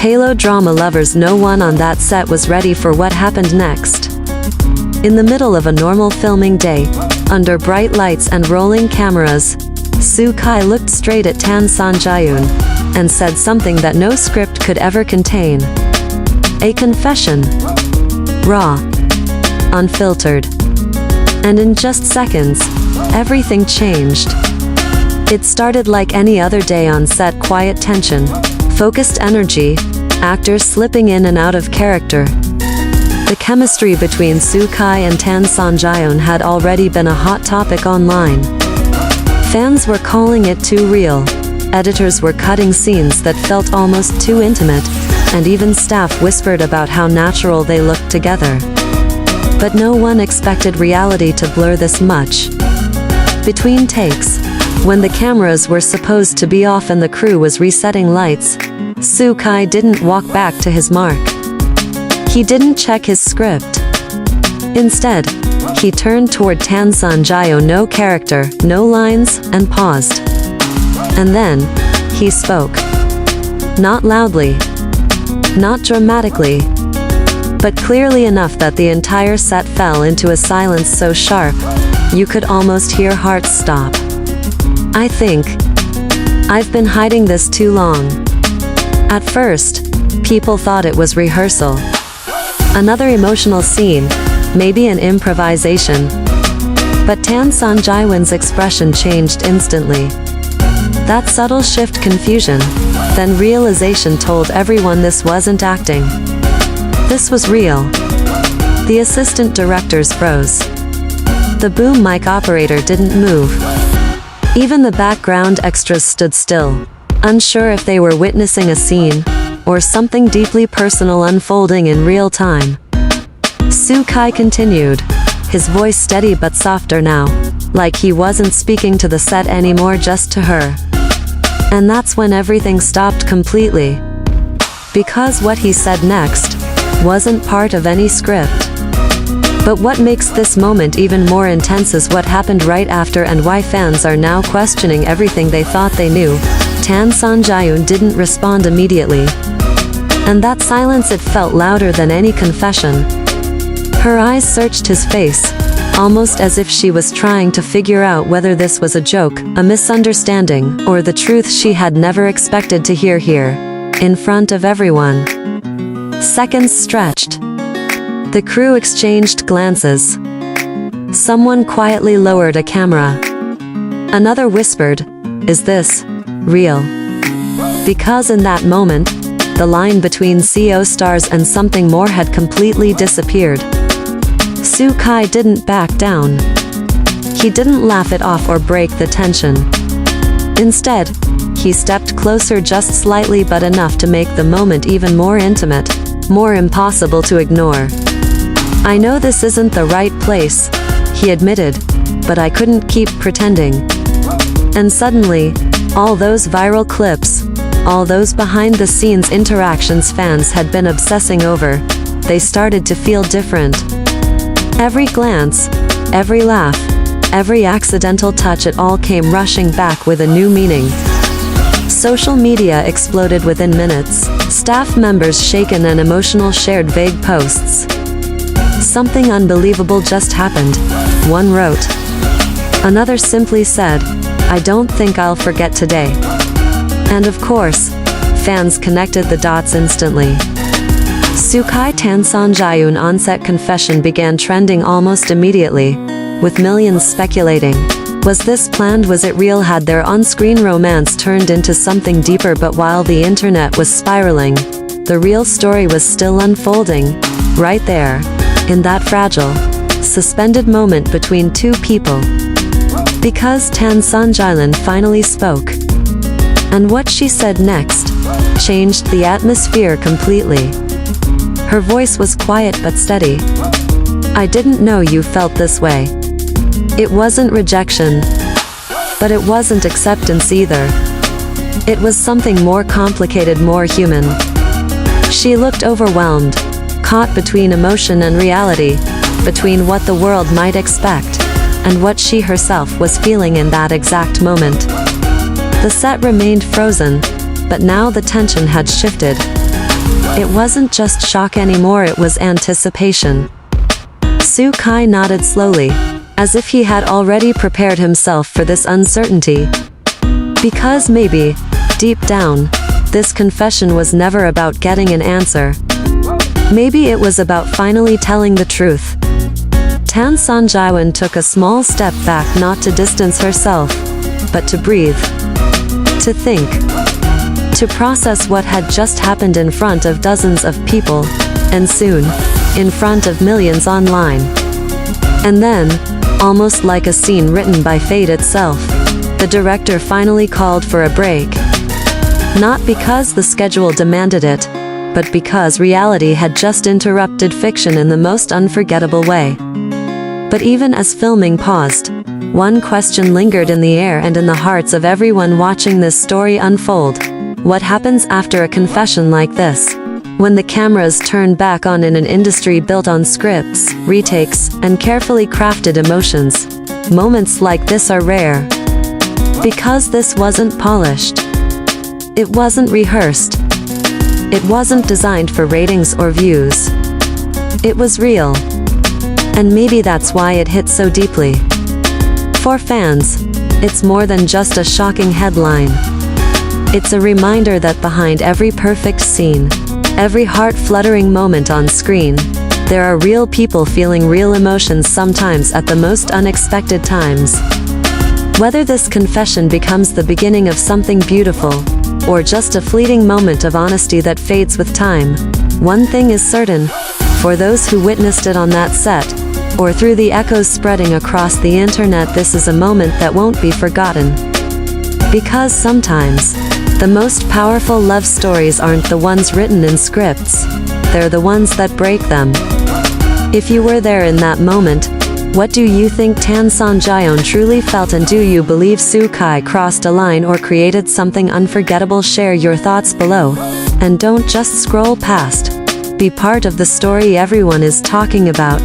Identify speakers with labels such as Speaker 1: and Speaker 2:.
Speaker 1: Halo drama lovers, no one on that set was ready for what happened next. In the middle of a normal filming day, under bright lights and rolling cameras, Soo Kai looked straight at Tan Songyun and said something that no script could ever contain. A confession. Raw. Unfiltered. And in just seconds, everything changed. It started like any other day on set: quiet tension, focused energy, actors slipping in and out of character. The chemistry between Soo Kai and Tan Songyun had already been a hot topic online. Fans were calling it too real. Editors were cutting scenes that felt almost too intimate, and even staff whispered about how natural they looked together. But no one expected reality to blur this much. Between takes, when the cameras were supposed to be off and the crew was resetting lights, Soo Kai didn't walk back to his mark. He didn't check his script. Instead, he turned toward Tan Songyun, no character, no lines, and paused. And then, he spoke. Not loudly, not dramatically, but clearly enough that the entire set fell into a silence so sharp, you could almost hear hearts stop. I think I've been hiding this too long. At first, people thought it was rehearsal. Another emotional scene, maybe an improvisation. But Tan Songyun's expression changed instantly. That subtle shift, confusion, then realization, told everyone this wasn't acting. This was real. The assistant directors froze. The boom mic operator didn't move. Even the background extras stood still, unsure if they were witnessing a scene or something deeply personal unfolding in real time. Soo Kai continued, his voice steady but softer now, like he wasn't speaking to the set anymore, just to her. And that's when everything stopped completely. Because what he said next wasn't part of any script. But what makes this moment even more intense is what happened right after, and why fans are now questioning everything they thought they knew. Tan Songyun didn't respond immediately. And that silence, it felt louder than any confession. Her eyes searched his face, almost as if she was trying to figure out whether this was a joke, a misunderstanding, or the truth she had never expected to hear here, in front of everyone. Seconds stretched. The crew exchanged glances. Someone quietly lowered a camera. Another whispered, "Is this real?" Because in that moment, the line between CO stars and something more had completely disappeared. Soo Kai didn't back down. He didn't laugh it off or break the tension. Instead, he stepped closer, just slightly, but enough to make the moment even more intimate, more impossible to ignore. "I know this isn't the right place," he admitted, "but I couldn't keep pretending." And suddenly, all those viral clips, all those behind-the-scenes interactions fans had been obsessing over, they started to feel different. Every glance, every laugh, every accidental touch, it all came rushing back with a new meaning. Social media exploded within minutes. Staff members shaken and emotional shared vague posts. "Something unbelievable just happened," one wrote. Another simply said, "I don't think I'll forget today." And of course, fans connected the dots instantly. Soo Kai Tan Songyun on-set confession began trending almost immediately, with millions speculating. Was this planned? Was it real? Had their on-screen romance turned into something deeper? But while the internet was spiraling, the real story was still unfolding, right there, in that fragile, suspended moment between two people. Because Tan Songyun finally spoke. And what she said next changed the atmosphere completely. Her voice was quiet but steady. "I didn't know you felt this way." It wasn't rejection, but it wasn't acceptance either. It was something more complicated, more human. She looked overwhelmed, caught between emotion and reality, between what the world might expect and what she herself was feeling in that exact moment. The set remained frozen, but now the tension had shifted. It wasn't just shock anymore, it was anticipation. Soo Kai nodded slowly, as if he had already prepared himself for this uncertainty. Because maybe, deep down, this confession was never about getting an answer. Maybe it was about finally telling the truth. Tan Songyun took a small step back, not to distance herself, but to breathe. To think. To process what had just happened in front of dozens of people, and soon, in front of millions online. And then, almost like a scene written by fate itself, the director finally called for a break. Not because the schedule demanded it, but because reality had just interrupted fiction in the most unforgettable way. But even as filming paused, one question lingered in the air and in the hearts of everyone watching this story unfold. What happens after a confession like this? When the cameras turn back on in an industry built on scripts, retakes, and carefully crafted emotions. Moments like this are rare. Because this wasn't polished. It wasn't rehearsed. It wasn't designed for ratings or views. It was real. And maybe that's why it hit so deeply. For fans, it's more than just a shocking headline. It's a reminder that behind every perfect scene, every heart-fluttering moment on screen, there are real people feeling real emotions, sometimes at the most unexpected times. Whether this confession becomes the beginning of something beautiful, or just a fleeting moment of honesty that fades with time, one thing is certain: for those who witnessed it on that set, or through the echoes spreading across the internet, this is a moment that won't be forgotten. Because sometimes, the most powerful love stories aren't the ones written in scripts, they're the ones that break them. If you were there in that moment, what do you think Tan Songyun truly felt, and do you believe Soo Kai crossed a line or created something unforgettable? Share your thoughts below. And don't just scroll past. Be part of the story everyone is talking about.